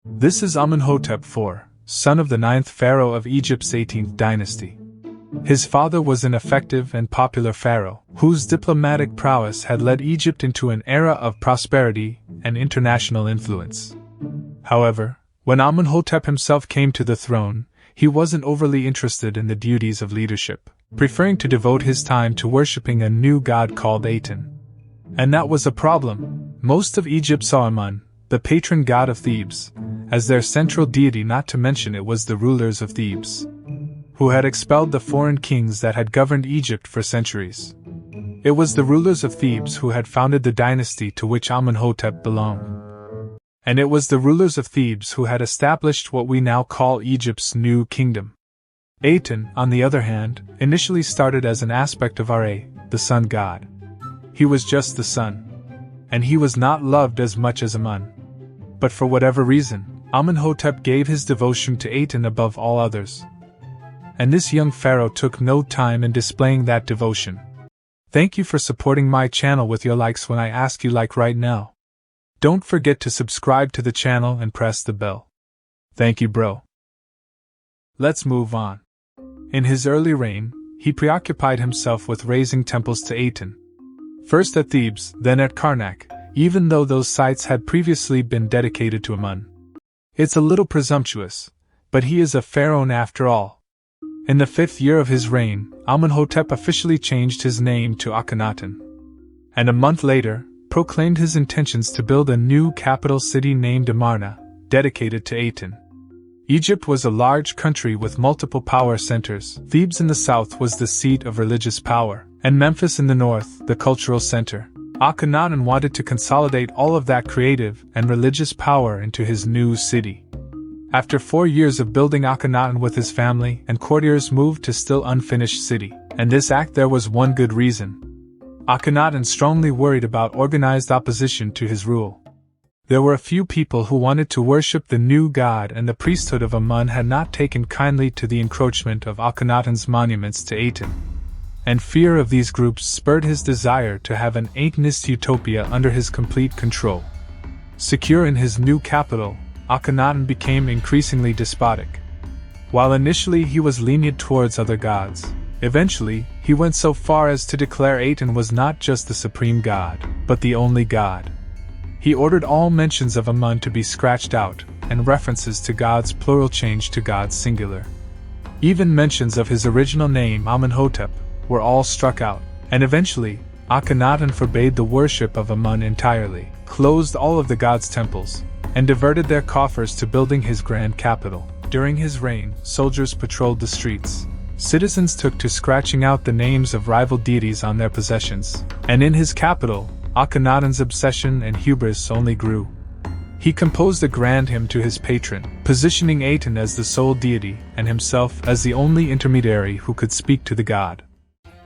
This is Amenhotep IV, son of the 9th pharaoh of Egypt's 18th dynasty. His father was an effective and popular pharaoh, whose diplomatic prowess had led Egypt into an era of prosperity and international influence. However, when Amenhotep himself came to the throne, he wasn't overly interested in the duties of leadership, preferring to devote his time to worshipping a new god called Aten. And that was a problem. Most of Egypt saw Amun, the patron god of Thebes, as their central deity, not to mention it was the rulers of Thebes, who had expelled the foreign kings that had governed Egypt for centuries. It was the rulers of Thebes who had founded the dynasty to which Amenhotep belonged. And it was the rulers of Thebes who had established what we now call Egypt's new kingdom. Aten, on the other hand, initially started as an aspect of Ra, the sun god. He was just the sun. And he was not loved as much as Amun. But for whatever reason, Amenhotep gave his devotion to Aten above all others. And this young pharaoh took no time in displaying that devotion. Thank you for supporting my channel with your likes when I ask you like right now. Don't forget to subscribe to the channel and press the bell. Thank you, bro. Let's move on. In his early reign, he preoccupied himself with raising temples to Aten. First at Thebes, then at Karnak, even though those sites had previously been dedicated to Amun. It's a little presumptuous, but he is a pharaoh after all. In the 5th year of his reign, Amenhotep officially changed his name to Akhenaten. And a month later, proclaimed his intentions to build a new capital city named Amarna, dedicated to Aten. Egypt was a large country with multiple power centers. Thebes in the south was the seat of religious power, and Memphis in the north, the cultural center. Akhenaten wanted to consolidate all of that creative and religious power into his new city. After 4 years of building Akhenaten with his family and courtiers moved to still unfinished city, and this act there was one good reason. Akhenaten strongly worried about organized opposition to his rule. There were a few people who wanted to worship the new god, and the priesthood of Amun had not taken kindly to the encroachment of Akhenaten's monuments to Aten. And fear of these groups spurred his desire to have an Atenist utopia under his complete control. Secure in his new capital, Akhenaten became increasingly despotic. While initially he was lenient towards other gods, eventually he went so far as to declare Aten was not just the supreme god, but the only god. He ordered all mentions of Amun to be scratched out, and references to gods plural changed to gods singular. Even mentions of his original name Amenhotep were all struck out, and eventually, Akhenaten forbade the worship of Amun entirely, closed all of the gods' temples, and diverted their coffers to building his grand capital. During his reign, soldiers patrolled the streets. Citizens took to scratching out the names of rival deities on their possessions, and in his capital, Akhenaten's obsession and hubris only grew. He composed a grand hymn to his patron, positioning Aten as the sole deity and himself as the only intermediary who could speak to the god.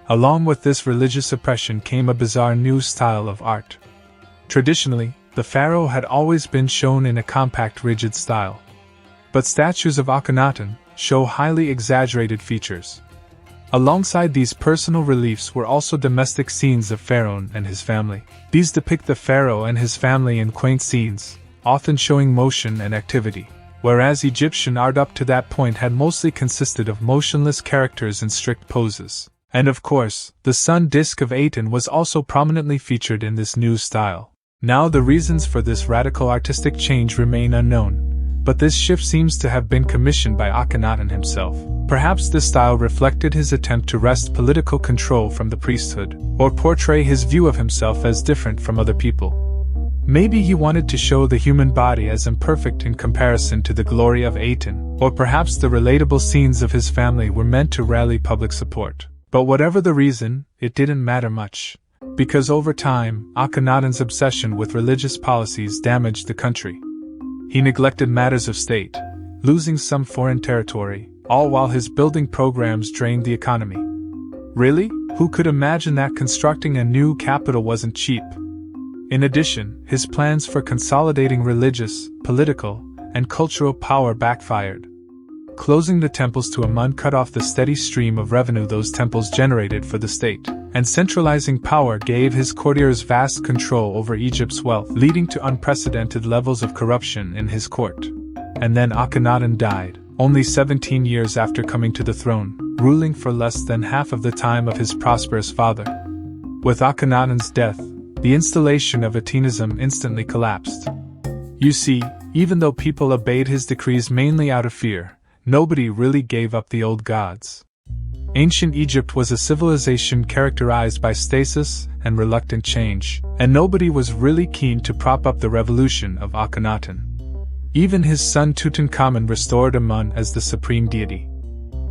Along with this religious oppression came a bizarre new style of art. Traditionally, the pharaoh had always been shown in a compact, rigid style. But statues of Akhenaten show highly exaggerated features. Alongside these personal reliefs were also domestic scenes of Pharaoh and his family. These depict the pharaoh and his family in quaint scenes, often showing motion and activity, whereas Egyptian art up to that point had mostly consisted of motionless characters in strict poses. And of course, the sun disk of Aten was also prominently featured in this new style. Now the reasons for this radical artistic change remain unknown, but this shift seems to have been commissioned by Akhenaten himself. Perhaps this style reflected his attempt to wrest political control from the priesthood, or portray his view of himself as different from other people. Maybe he wanted to show the human body as imperfect in comparison to the glory of Aten, or perhaps the relatable scenes of his family were meant to rally public support. But whatever the reason, it didn't matter much, because over time, Akhenaten's obsession with religious policies damaged the country. He neglected matters of state, losing some foreign territory, all while his building programs drained the economy. Really? Who could imagine that constructing a new capital wasn't cheap? In addition, his plans for consolidating religious, political, and cultural power backfired. Closing the temples to Amun cut off the steady stream of revenue those temples generated for the state, and centralizing power gave his courtiers vast control over Egypt's wealth, leading to unprecedented levels of corruption in his court. And then Akhenaten died, only 17 years after coming to the throne, ruling for less than half of the time of his prosperous father. With Akhenaten's death, the installation of Atenism instantly collapsed. You see, even though people obeyed his decrees mainly out of fear, nobody really gave up the old gods. Ancient Egypt was a civilization characterized by stasis and reluctant change, and nobody was really keen to prop up the revolution of Akhenaten. Even his son Tutankhamun restored Amun as the supreme deity.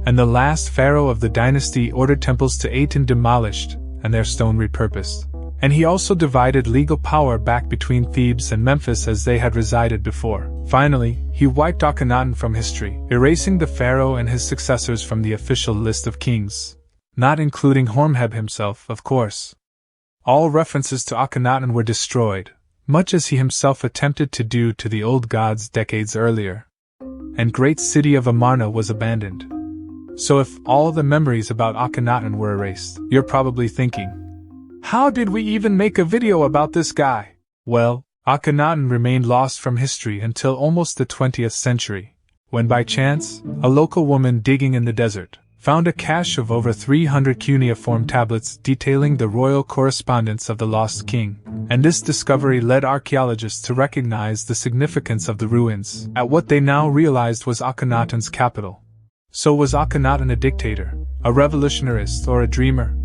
And the last pharaoh of the dynasty ordered temples to Aten demolished and their stone repurposed. And he also divided legal power back between Thebes and Memphis as they had resided before. Finally, he wiped Akhenaten from history, erasing the pharaoh and his successors from the official list of kings. Not including Horemheb himself, of course. All references to Akhenaten were destroyed, much as he himself attempted to do to the old gods decades earlier. And great city of Amarna was abandoned. So if all the memories about Akhenaten were erased, you're probably thinking, how did we even make a video about this guy? Well, Akhenaten remained lost from history until almost the 20th century, when by chance, a local woman digging in the desert found a cache of over 300 cuneiform tablets detailing the royal correspondence of the lost king, and this discovery led archaeologists to recognize the significance of the ruins at what they now realized was Akhenaten's capital. So was Akhenaten a dictator, a revolutionarist, or a dreamer?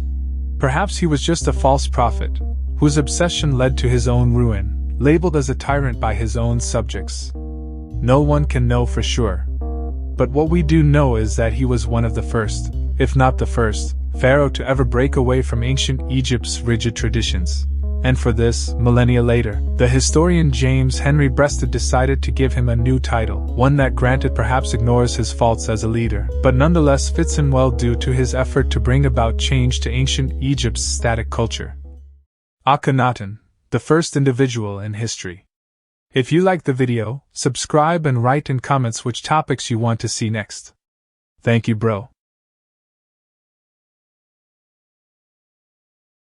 Perhaps he was just a false prophet, whose obsession led to his own ruin, labeled as a tyrant by his own subjects. No one can know for sure. But what we do know is that he was one of the first, if not the first, pharaoh to ever break away from ancient Egypt's rigid traditions. And for this, millennia later, the historian James Henry Breasted decided to give him a new title, one that granted perhaps ignores his faults as a leader, but nonetheless fits in well due to his effort to bring about change to ancient Egypt's static culture. Akhenaten, the first individual in history. If you liked the video, subscribe and write in comments which topics you want to see next. Thank you, bro.